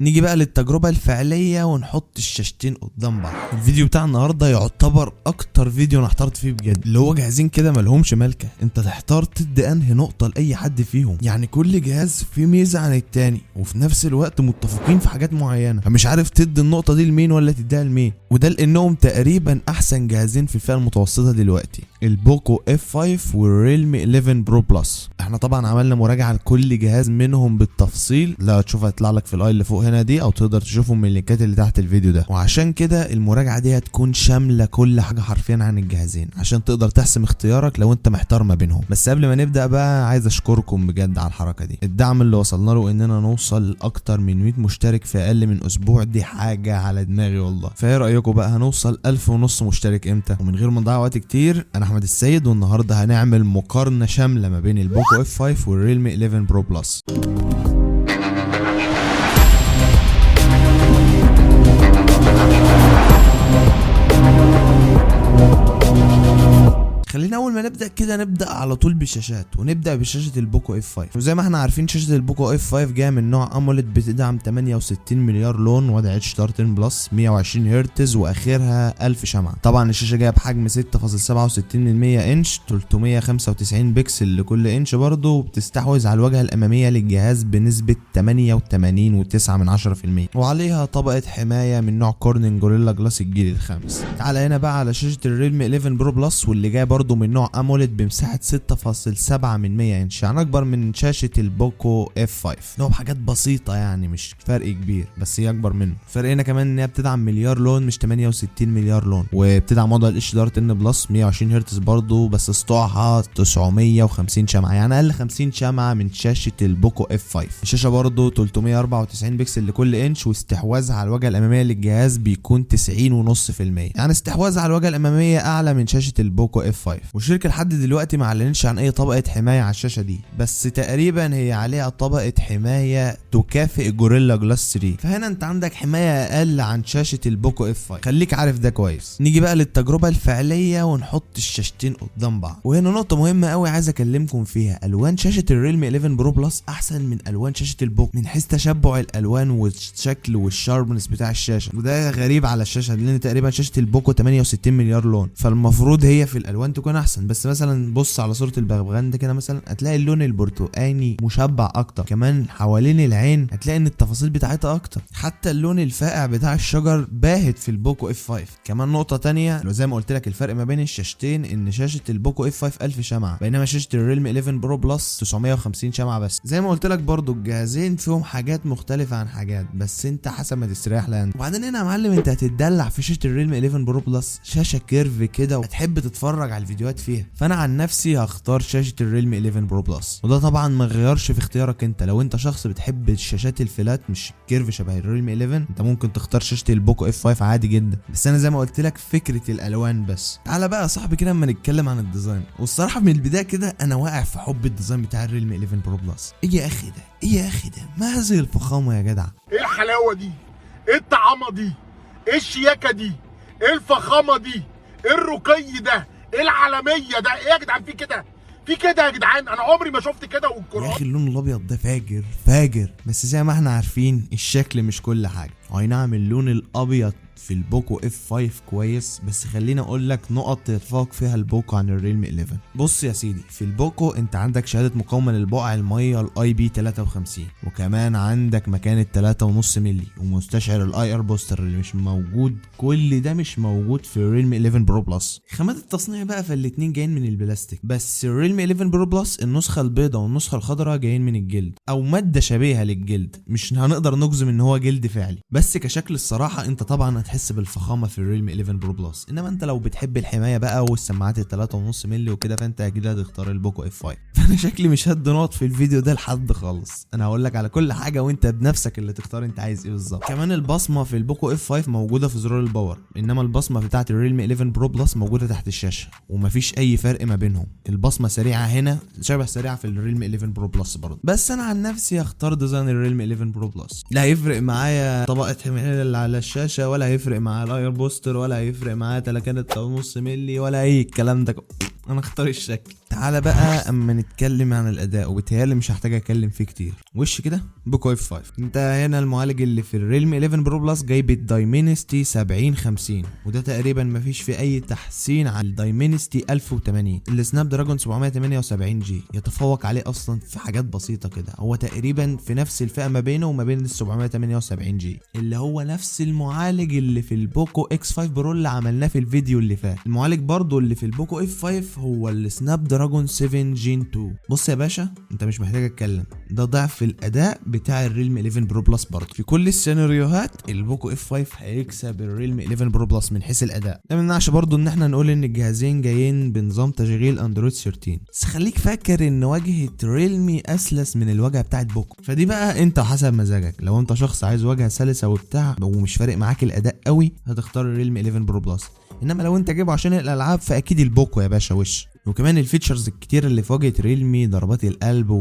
نيجي بقى للتجربة الفعلية ونحط الشاشتين قدام بعض. الفيديو بتاع النهاردة يعتبر اكتر فيديو انا احترت فيه بجد، اللي هو جهازين كده ملهمش ملكة، انت تحتار تدي انهي نقطة لاي حد فيهم. يعني كل جهاز فيه ميزة عن التاني وفي نفس الوقت متفقين في حاجات معينة، فمش عارف تدي النقطة دي لمين ولا تديها لمين. وده لانهم تقريبا احسن جهازين في الفئة المتوسطة دلوقتي، البوكو F5 والريلمي 11 برو بلس. احنا طبعا عملنا مراجعة لكل جهاز منهم بالتفصيل، لا تشوفها هتطلع لك في الاي اللي فوق هنا دي، او تقدر تشوفهم من اللينكات اللي تحت الفيديو ده. وعشان كده المراجعة دي هتكون شاملة كل حاجة حرفيا عن الجهازين، عشان تقدر تحسم اختيارك لو انت محتار ما بينهم. بس قبل ما نبدأ بقى عايز اشكركم بجد على الحركة دي، الدعم اللي وصلنا له اننا نوصل لاكتر من 100 مشترك في اقل من اسبوع، دي حاجة على دماغي والله. فايه رأيكم بقى هنوصل 1500 مشترك امتى؟ ومن غير ما نضيع وقت كتير، انا احمد السيد، والنهارده هنعمل مقارنة شاملة ما بين البوكو F5 والريلمي 11 برو بلس. خلينا اول ما نبدا كده نبدا على طول بالشاشات، ونبدا بشاشه البوكو F5. وزي ما احنا عارفين شاشه البوكو F5 جايه من نوع اموليد، بتدعم 68 مليار لون، وضع اتش دار 10 بلس، 120 هرتز، واخرها 1000 شمعه. طبعا الشاشه جايه بحجم 6.67 انش، 395 بكسل لكل انش برضه، وبتستحوذ على الواجهه الاماميه للجهاز بنسبه 88.9%، وعليها طبقه حمايه من نوع كورنينج جوريلا جلاس الجيل الخامس. تعالى هنا بقى على شاشه الريلمي 11 برو بلس، واللي جايه برضو من نوع اموليد بمساحه 6.7 انش، يعني اكبر من شاشه البوكو F5. نوع بحاجات بسيطه يعني مش فرق كبير، بس هي اكبر منه. الفرق هنا كمان ان هي بتدعم مليار لون مش 68 مليار لون، وبتدعم وضع الاتش دار 10 بلس، 120 هرتز برضو، بس سطوعها 950 شمعه، يعني اقل 50 شمعه من شاشه البوكو F5. الشاشه برضو 394 بكسل لكل انش، واستحواذها على الواجهه الاماميه للجهاز بيكون 90.5%، يعني استحواذها على الواجهه الاماميه اعلى من شاشه البوكو F5. والشركه لحد دلوقتي ما اعلنتش عن اي طبقه حمايه على الشاشه دي، بس تقريبا هي عليها طبقه حمايه تكافئ جوريلا جلاس 3، فهنا انت عندك حمايه اقل عن شاشه البوكو F5، خليك عارف ده كويس. نيجي بقى للتجربه الفعليه ونحط الشاشتين قدام بعض. وهنا نقطه مهمه قوي عايز اكلمكم فيها، الوان شاشه الريلمي 11 برو بلس احسن من الوان شاشه البوكو من حيث تشبع الالوان والشكل والشاربنس بتاع الشاشه، وده غريب على الشاشه لان تقريبا شاشه البوكو 68 مليار لون، فالمفروض هي في الالوان تكون احسن. بس مثلا بص على صوره البغبغان ده كده مثلا، هتلاقي اللون البرتقاني مشبع اكتر، كمان حوالين العين هتلاقي ان التفاصيل بتاعتها اكتر، حتى اللون الفاقع بتاع الشجر باهت في البوكو F5. كمان نقطه تانية، لو زي ما قلت لك الفرق ما بين الشاشتين ان شاشه البوكو F5 1000 شمعه، بينما شاشه الريلمي 11 برو بلس 950 شمعه بس. زي ما قلت لك برضو الجهازين فيهم حاجات مختلفه عن حاجات، بس انت حسب ما تستريح لها. وبعدين هنا يا معلم انت هتتدلع في شاشه الريلمي 11 برو بلس، شاشه كيرف كده وهتحب تتفرج على الفيديوهات فيها، فانا عن نفسي هختار شاشه الريلمي 11 برو بلس. وده طبعا ما غيرش في اختيارك انت، لو انت شخص بتحب الشاشات الفلات مش الكيرف شبه الريلمي 11، انت ممكن تختار شاشه البوكو F5 عادي جدا. بس انا زي ما قلت لك فكره الالوان بس. تعالى بقى يا صاحبي كده اما نتكلم عن الديزاين، والصراحه من البدايه كده انا واقع في حب الديزاين بتاع الريلمي 11 برو بلس. ايه يا اخي ده، ايه يا اخي ده، ما هذه الفخامه يا جدع، ايه الحلاوه دي، ايه الطعامه دي، ايه الشياكه دي، ايه الفخامه دي، ايه الرقي ده، ايه العالميه ده، ايه يا جدعان في كده، في كده يا جدعان، انا عمري ما شفت كده. يا اخي اللون الابيض ده فاجر فاجر، بس زي ما احنا عارفين الشكل مش كل حاجه. اي نعم اللون الابيض في البوكو F5 كويس، بس خليني اقول لك نقط تتفوق فيها البوكو عن الريلمي 11. بص يا سيدي، في البوكو انت عندك شهاده مقاومه للبقع الميه IP53، وكمان عندك مكان 3.5 مللي، ومستشعر IR بوستر اللي مش موجود، كل ده مش موجود في الريلمي 11 برو بلس. خامات التصنيع بقى فالاتنين جايين من البلاستيك، بس الريلمي 11 برو بلس النسخه البيضاء والنسخه الخضراء جايين من الجلد او ماده شبيهه للجلد، مش هنقدر نجزم ان هو جلد فعلي، بس كشكل الصراحه انت طبعا هتحس بالفخامه في الريلمي 11 برو بلس. انما انت لو بتحب الحمايه بقى والسماعات 3.5 مللي وكده، فانت اكيد هتختار البوكو F5. فانا شكلي مش هدي نقط في الفيديو ده لحد خالص، انا هقول لك على كل حاجه وانت بنفسك اللي تختار انت عايز ايه بالظبط. كمان البصمه في البوكو F5 موجوده في زرار الباور، انما البصمه بتاعه الريلمي 11 برو بلس موجوده تحت الشاشه، ومفيش اي فرق ما بينهم. البصمه سريعه هنا شبه سريعه في الريلمي 11 برو بلس برضه، بس انا عن نفسي هختار ديزاين الريلمي 11 برو بلس. لا هيفرق معايا طبقه حمايه اللي على الشاشه، ولا هيفرق معايا الاير بوستر، ولا هيفرق معايا تلكنه 3.5 مللي، ولا اي الكلام ده. انا اختار الشكل. تعالى بقى اما نتكلم عن الاداء، وبالتالي مش هحتاج اتكلم فيه كتير. وش كده بوكو اف 5. انت هنا المعالج اللي في الريلمي 11 برو بلس جايب الدايمنستي 7050، وده تقريبا مفيش في اي تحسين على الدايمنستي 1080. السناب دراجون 778 جي يتفوق عليه اصلا في حاجات بسيطه كده، هو تقريبا في نفس الفئه ما بينه وما بين ال 778 جي، اللي هو نفس المعالج اللي في البوكو اكس 5 برو اللي عملناه في الفيديو اللي فات. المعالج برضو اللي في البوكو اف 5 هو السناب دراجون 7 جين 2. بص يا باشا، انت مش محتاج اتكلم، ده ضعف الاداء بتاع الريلمي 11 برو بلس. برضو في كل السيناريوهات البوكو اف 5 هيكسب الريلمي 11 برو بلس من حيث الاداء. ده ما يمنعش برضو ان احنا نقول ان الجهازين جايين بنظام تشغيل اندرويد 13، بس خليك فاكر ان واجهه ريلمي اسلس من الواجهه بتاعت بوكو، فدي بقى انت حسب مزاجك. لو انت شخص عايز واجهه سلسه وبتاع ومش فارق معاك الاداء قوي هتختار الريلمي 11 برو بلس، انما لو انت جايبه عشان الالعاب فاكيد البوكو يا باشا وش. وكمان الفيتشرز الكتير اللي في واجهه ريلمي، ضربات القلب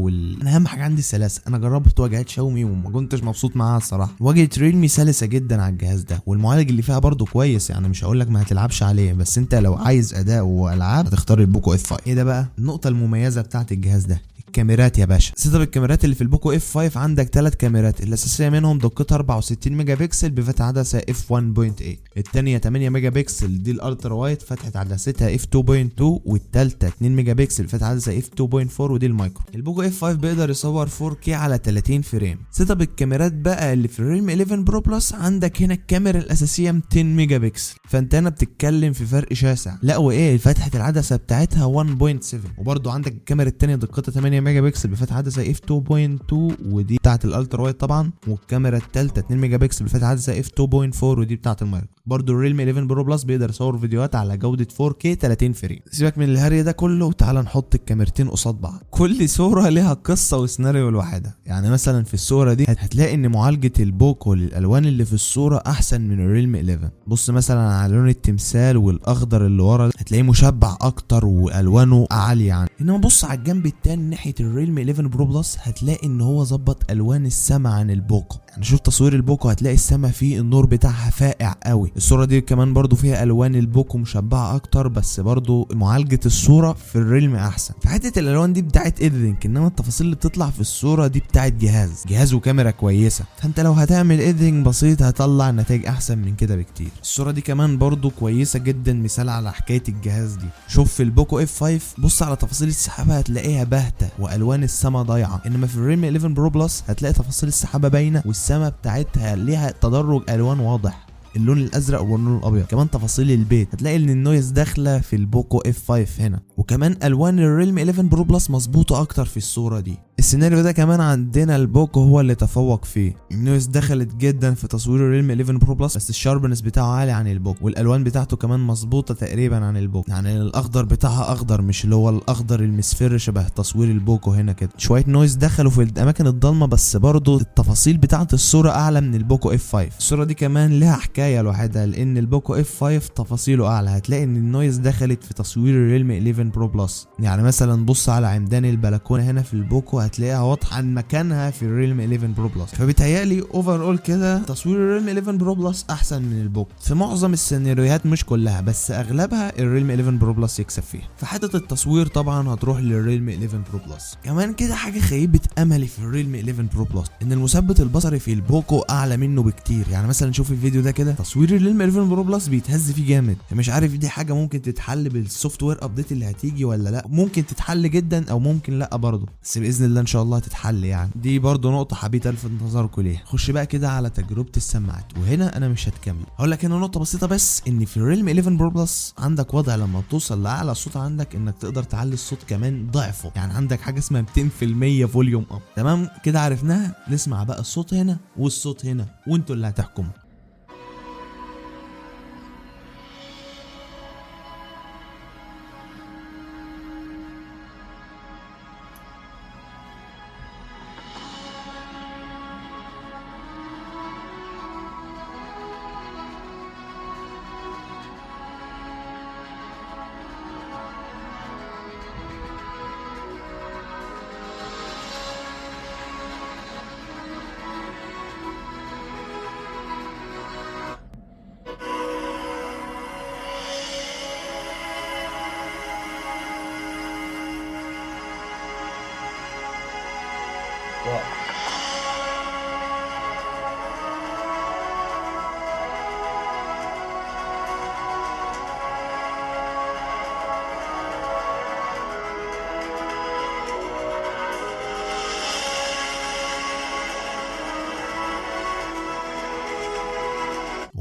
انا اهم حاجه عندي السلاسه. انا جربت واجهات شاومي وما كنتش مبسوط معاها الصراحه. واجهه ريلمي سلسه جدا على الجهاز ده، والمعالج اللي فيها برضو كويس، يعني مش هقول لك ما هتلعبش عليه، بس انت لو عايز اداء والعاب هتختار البوكو اف 5. ايه ده بقى النقطه المميزه بتاعت الجهاز ده؟ الكاميرات يا باشا. سيت اب الكاميرات اللي في البوكو اف 5 عندك 3 كاميرات، الاساسيه منهم دقتها 64 ميجا بكسل بفتحه عدسه اف 1.8، الثانيه 8 ميجا بكسل دي الالترا وايد فتحه عدستها اف 2.2، والثالثه 2 ميجا بكسل فتحه عدسه اف 2.4 ودي المايكرو. البوكو اف 5 بيقدر يصور 4K على 30 فريم. سيت اب الكاميرات بقى اللي في الريلمي 11 برو بلس، عندك هنا الكاميرا الاساسيه 200 ميجا بكسل، فانت هنا بتتكلم في فرق شاسع. لا وايه، فتحه العدسه بتاعتها 1.7، وبرده عندك الكاميرا الثانيه دقتها 8 ميجا بكسل بفتحه عدسه اف 2.2 ودي بتاعه الالترا وايد طبعا، والكاميرا الثالثه 2 ميجا بكسل بفتحه عدسه اف 2.4 ودي بتاعه المايكرو. برضو الريلمي 11 برو بلس بيقدر يصور فيديوهات على جوده 4K 30 فريم. سيبك من الهري ده كله وتعال نحط الكاميرتين قصاد بعض. كل صوره ليها قصه وسيناريو لوحدها. يعني مثلا في الصوره دي هتلاقي ان معالجه البوكو للالوان اللي في الصوره احسن من الريلمي 11. بص مثلا على لون التمثال والاخضر اللي ورا هتلاقيه مشبع اكتر والوانه عاليه يعني. انما بص على الجنب التاني ناحيه الريلمي 11 برو بلس هتلاقي ان هو ظبط الوان السما عن البوكو. يعني شوف تصوير البوكو هتلاقي السما فيه النور بتاعها فاقع قوي. الصوره دي كمان برضو فيها الوان البوكو مشبعه اكتر، بس برضو معالجه الصوره في الريلمي احسن. في حته الالوان دي بتاعت ايديتنج، انما التفاصيل اللي بتطلع في الصوره دي بتاعت جهاز وكاميرا كويسه، فانت لو هتعمل ايديتنج بسيط هتطلع نتائج احسن من كده بكتير. الصوره دي كمان برضو كويسه جدا، مثال على حكايه الجهاز دي. شوف في البوكو اف 5 بص على تفاصيل السحابه هتلاقيها باهته والوان السما ضايعه، انما في الريلمي 11 برو بلس هتلاقي تفاصيل السحابه باينه والسما بتاعتها ليها تدرج الوان واضح، اللون الازرق واللون الابيض. كمان تفاصيل البيت هتلاقي ان النويز داخله في البوكو اف 5 هنا، وكمان الوان الريلمي 11 برو بلس مظبوطه اكتر في الصوره دي. السيناريو ده كمان عندنا البوكو هو اللي تفوق فيه. النويز دخلت جدا في تصوير الريلمي 11 برو بلس، بس الشاربنس بتاعه عالي عن البوكو، والالوان بتاعته كمان مظبوطه تقريبا عن البوكو. يعني الاخضر بتاعها اخضر مش اللي هو الاخضر المصفر شبه تصوير البوكو هنا كده. شويه نويز دخلوا في الاماكن الضلمه، بس برضو التفاصيل بتاعه الصوره اعلى من البوكو اف 5. الصوره دي كمان لها حكايه لوحدها، لان البوكو اف 5 تفاصيله اعلى. هتلاقي ان النويز دخلت في تصوير الريلمي 11 برو بلس. يعني مثلا بص على عمدان البلكونه هنا في البوكو هتلاقيها واضحه عن مكانها في الريلمي 11 برو بلس. فبيتهيألي اوفر اول كده تصوير الريلمي 11 برو بلس احسن من البوكو في معظم السيناريوهات، مش كلها بس اغلبها الريلمي 11 برو بلس يكسب فيها. في حته التصوير طبعا هتروح للريلمي 11 برو بلس. كمان كده حاجه خيبه املي في الريلمي 11 برو بلس ان المثبت البصري في البوكو اعلى منه بكتير. يعني مثلا شوف الفيديو ده كده، تصوير الريلمي 11 برو بلس بيتهز فيه جامد. مش عارف دي حاجه ممكن تتحل بالسوفت وير ابديت اللي هتيجي ولا لا، ممكن تتحل جدا او ممكن لا برضه، بس باذن الله ان شاء الله تتحل. يعني دي برضه نقطه حبيت الفت نظركم ليها. خش بقى كده على تجربه السماعات، وهنا انا مش هتكمل، هقول لك هنا نقطه بسيطه بس، ان في الريلمي 11 برو بلس عندك وضع لما بتوصل لاعلى صوت عندك انك تقدر تعلي الصوت كمان ضعفه. يعني عندك حاجه اسمها 200% فوليوم اب. تمام كده عرفناها، نسمع بقى الصوت هنا والصوت هنا وانتوا اللي هتحكموا.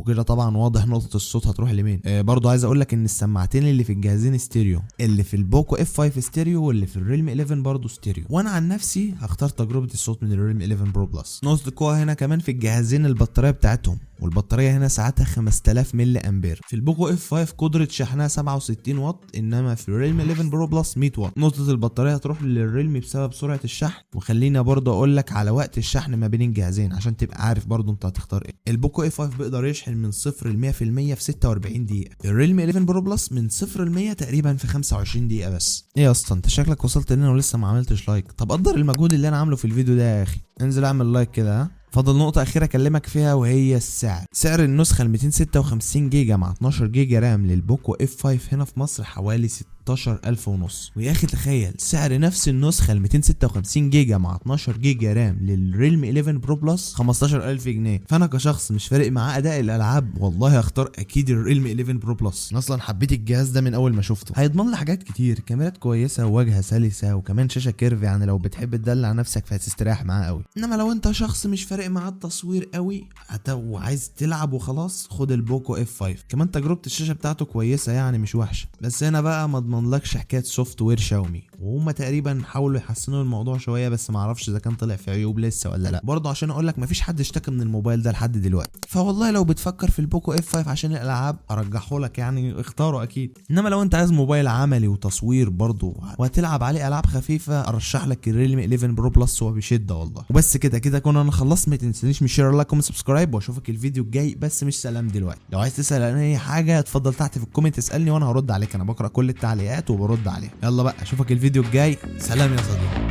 وكده طبعا واضح نقطه الصوت هتروح لمين. برضو عايز اقول لك ان السماعتين اللي في الجهازين ستيريو، اللي في البوكو اف 5 ستيريو واللي في الريلمي 11 برضو ستيريو. وانا عن نفسي هختار تجربه الصوت من الريلمي 11 برو بلس. نقطه القوه هنا كمان في الجهازين البطاريه بتاعتهم، والبطاريه هنا ساعتها 5000 ملي امبير. في البوكو اف 5 قدره شحنها 67 واط، انما في الريلمي 11 برو بلس 100 واط. نقطه البطاريه هتروح للريلمي بسبب سرعه الشحن. وخلينا برضو اقول لك على وقت الشحن ما بين الجهازين عشان تبقى عارف برضو انت هتختار ايه. البوكو اف 5 بيقدر يشحن من 0 ل 100% في 46 دقيقه، الريلمي 11 برو بلس من 0 ل 100 تقريبا في 25 دقيقه بس. ايه يا اسطى انت شكلك وصلت لنا ولسه ما عملتش لايك؟ طب قدر المجهود اللي انا عامله في الفيديو ده يا اخي، انزل اعمل لايك كده. ها فاضل نقطة أخيرة أكلمك فيها وهي السعر. سعر النسخة ال 256 جيجا مع 12 جيجا رام للبوكو اف 5 هنا في مصر حوالي 16,000 ونص. ويا أخي تخيل سعر نفس النسخة ال 256 جيجا مع 12 جيجا رام للريلمي 11 برو بلس 15,000 جنيه. فأنا كشخص مش فارق معاه أداء الألعاب، والله هختار أكيد الريلمي 11 برو بلس. أصلا حبيت الجهاز ده من أول ما شفته. هيضمن لي حاجات كتير، كاميرات كويسة وواجهة سلسة وكمان شاشة كيرف، يعني لو بتحب تدلع نفسك فهتستريح معاه قوي. إنما لو أنت شخص مش فارق معاه التصوير قوي وعايز تلعب وخلاص، خد البوكو اف 5. كمان تجربة الشاشة بتاعته كويسة يعني مش وحشة. بس هنا بقى ما اضمنلكش حكاية سوفت وير شاومي، وهم تقريبا حاولوا يحسنوا الموضوع شوية بس ما اعرفش اذا كان طلع في عيوب لسه ولا لا. برضه عشان اقول لك مفيش حد اشتكى من الموبايل ده لحد دلوقتي. فوالله لو بتفكر في البوكو اف 5 عشان الالعاب ارجحه لك، يعني اختاره اكيد. انما لو انت عايز موبايل عملي وتصوير برضه وهتلعب عليه العاب خفيفة، ارشح لك الريلمي 11 برو بلس وبشدة والله. وبس كده كنا انا خلصت. ما تنسانيش من شير لايك وسبسكرايب، واشوفك الفيديو الجاي بس مش سلام دلوقتي. لو عايز تسال عن اي حاجه اتفضل تحت في الكومنت اسالني وانا هرد عليك، انا بقرا كل التعليقات وبرد عليها. يلا بقى اشوفك الفيديو الجاي، سلام يا صديقي.